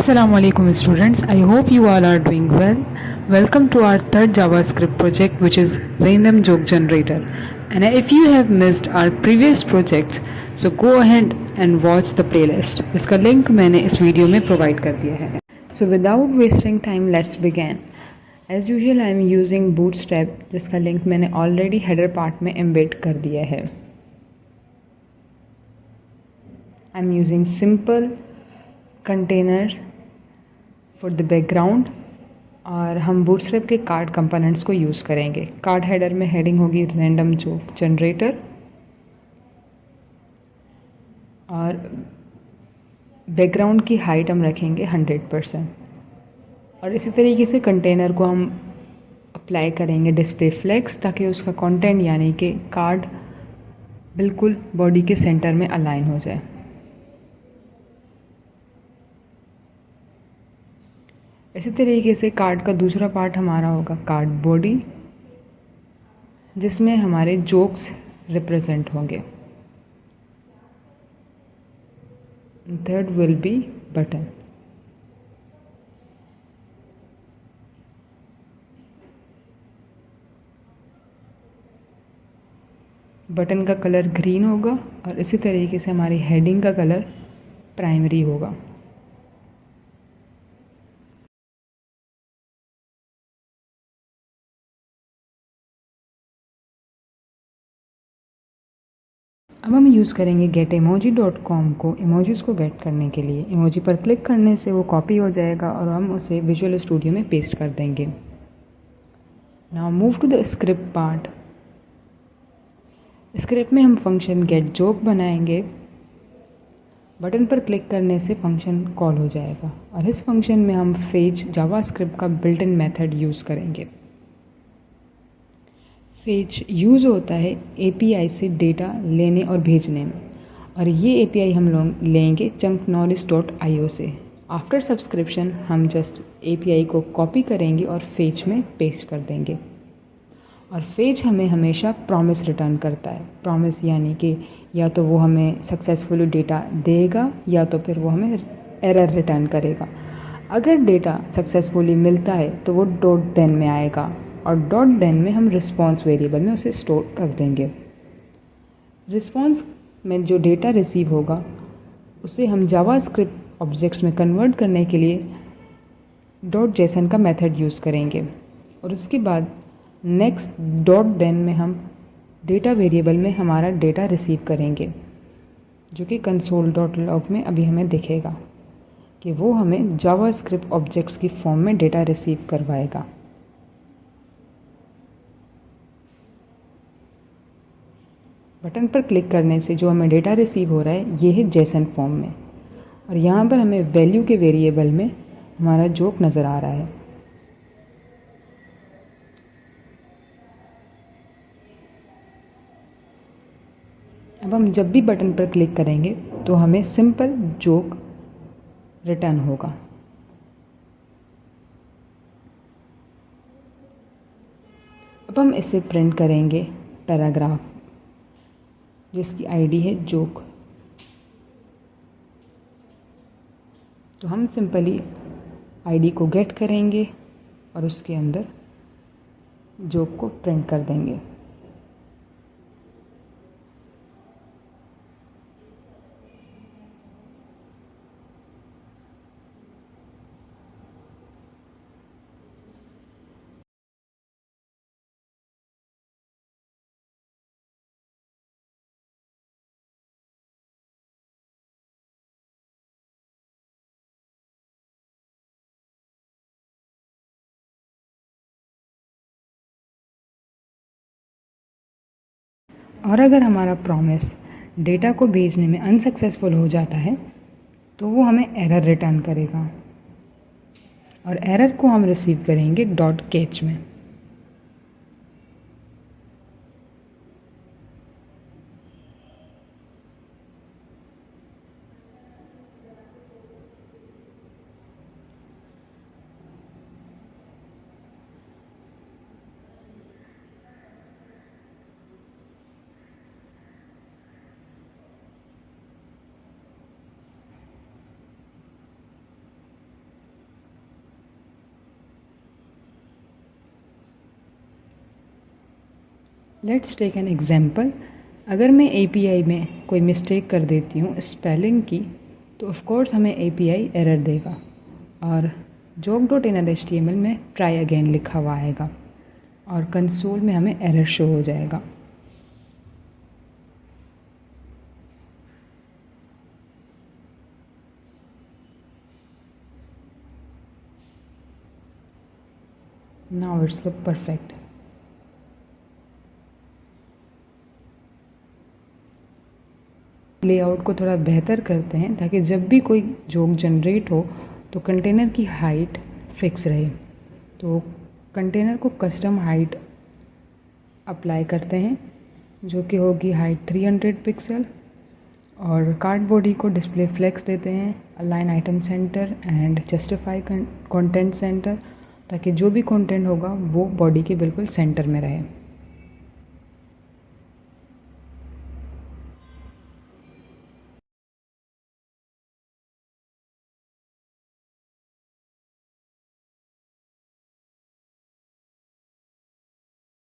Assalamu alaikum students. I hope you all are doing well. Welcome to our third JavaScript project, which is random joke generator. And if you have missed our previous projects, so go ahead and watch the playlist. इसका link मैंने इस video में provide कर दिया है. So without wasting time, let's begin. As usual, I am using Bootstrap, जिसका link मैंने already header part में embed कर दिया है. I am using simple containers for the background और हम बूटस्ट्रैप के कार्ड कंपोनेंट्स को यूज़ करेंगे. कार्ड हेडर में हेडिंग होगी रैंडम जोक जनरेटर और बैकग्राउंड की हाइट हम रखेंगे 100%. और इसी तरीके से कंटेनर को हम अप्लाई करेंगे डिस्प्ले फ्लेक्स, ताकि उसका कंटेंट यानी कि कार्ड बिल्कुल बॉडी के सेंटर में अलाइन हो जाए. इसी तरीके से कार्ड का दूसरा पार्ट हमारा होगा कार्ड बॉडी, जिसमें हमारे जोक्स रिप्रेजेंट होंगे. Third will be button. Button का कलर ग्रीन होगा और इसी तरीके से हमारी हेडिंग का कलर प्राइमरी होगा. अब हम यूज़ करेंगे getemoji.com को इमोजीज़ को गेट करने के लिए. इमोजी पर क्लिक करने से वो कॉपी हो जाएगा और हम उसे विजुअल स्टूडियो में पेस्ट कर देंगे. Now move to the script part. Script में हम फंक्शन गेट जोक बनाएंगे. बटन पर क्लिक करने से फंक्शन कॉल हो जाएगा और इस फंक्शन में हम फेच जावास्क्रिप्ट का बिल्ट इन मेथड यूज़ करेंगे. फेच यूज़ होता है एपीआई से डेटा लेने और भेजने में, और ये एपीआई हम लोग लेंगे chunknowledge.io से. आफ्टर सब्सक्रिप्शन हम जस्ट एपीआई को कॉपी करेंगे और फेच में पेस्ट कर देंगे. और फेच हमें हमेशा प्रॉमिस रिटर्न करता है. प्रॉमिस यानी कि या तो वो हमें सक्सेसफुली डेटा देगा या तो फिर वो हमें एरर रिटर्न करेगा. अगर डेटा सक्सेसफुली मिलता है तो वो डॉट देन में आएगा और डॉट देन में हम रिस्पॉन्स वेरिएबल में उसे स्टोर कर देंगे. रिस्पॉन्स में जो डेटा रिसीव होगा उसे हम जावास्क्रिप्ट ऑब्जेक्ट्स में कन्वर्ट करने के लिए डॉट जेसन का मेथड यूज़ करेंगे. और उसके बाद नेक्स्ट डॉट देन में हम डेटा वेरिएबल में हमारा डेटा रिसीव करेंगे, जो कि console.log में अभी हमें दिखेगा कि वो हमें जावास्क्रिप्ट ऑब्जेक्ट्स की फॉर्म में डेटा रिसीव करवाएगा. बटन पर क्लिक करने से जो हमें डेटा रिसीव हो रहा है ये है जेसन फॉर्म में, और यहाँ पर हमें वैल्यू के वेरिएबल में हमारा जोक नज़र आ रहा है. अब हम जब भी बटन पर क्लिक करेंगे तो हमें सिंपल जोक रिटर्न होगा. अब हम इसे प्रिंट करेंगे पैराग्राफ, जिसकी आईडी है जोक. तो हम सिंपली आईडी को गेट करेंगे और उसके अंदर जोक को प्रिंट कर देंगे. और अगर हमारा प्रॉमिस डेटा को भेजने में अनसक्सेसफुल हो जाता है तो वो हमें एरर रिटर्न करेगा, और एरर को हम रिसीव करेंगे डॉट कैच में. Let's take an example. अगर मैं API में कोई मिस्टेक कर देती हूँ स्पेलिंग की, तो ऑफ कोर्स हमें API एरर देगा और joke.inner.html में ट्राई अगेन लिखा हुआ आएगा और कंसोल में हमें एरर शो हो जाएगा। Now it's look perfect. Layout को थोड़ा बेहतर करते हैं ताकि जब भी कोई जोक जनरेट हो तो कंटेनर की हाइट फिक्स रहे। तो कंटेनर को कस्टम हाइट अप्लाई करते हैं जो कि होगी हाइट 300 पिक्सल, और कार्ड बॉडी को डिस्प्ले फ्लेक्स देते हैं, align item centre and justify content centre, ताकि जो भी कंटेंट होगा वो बॉडी के बिल्कुल सेंटर में रहे।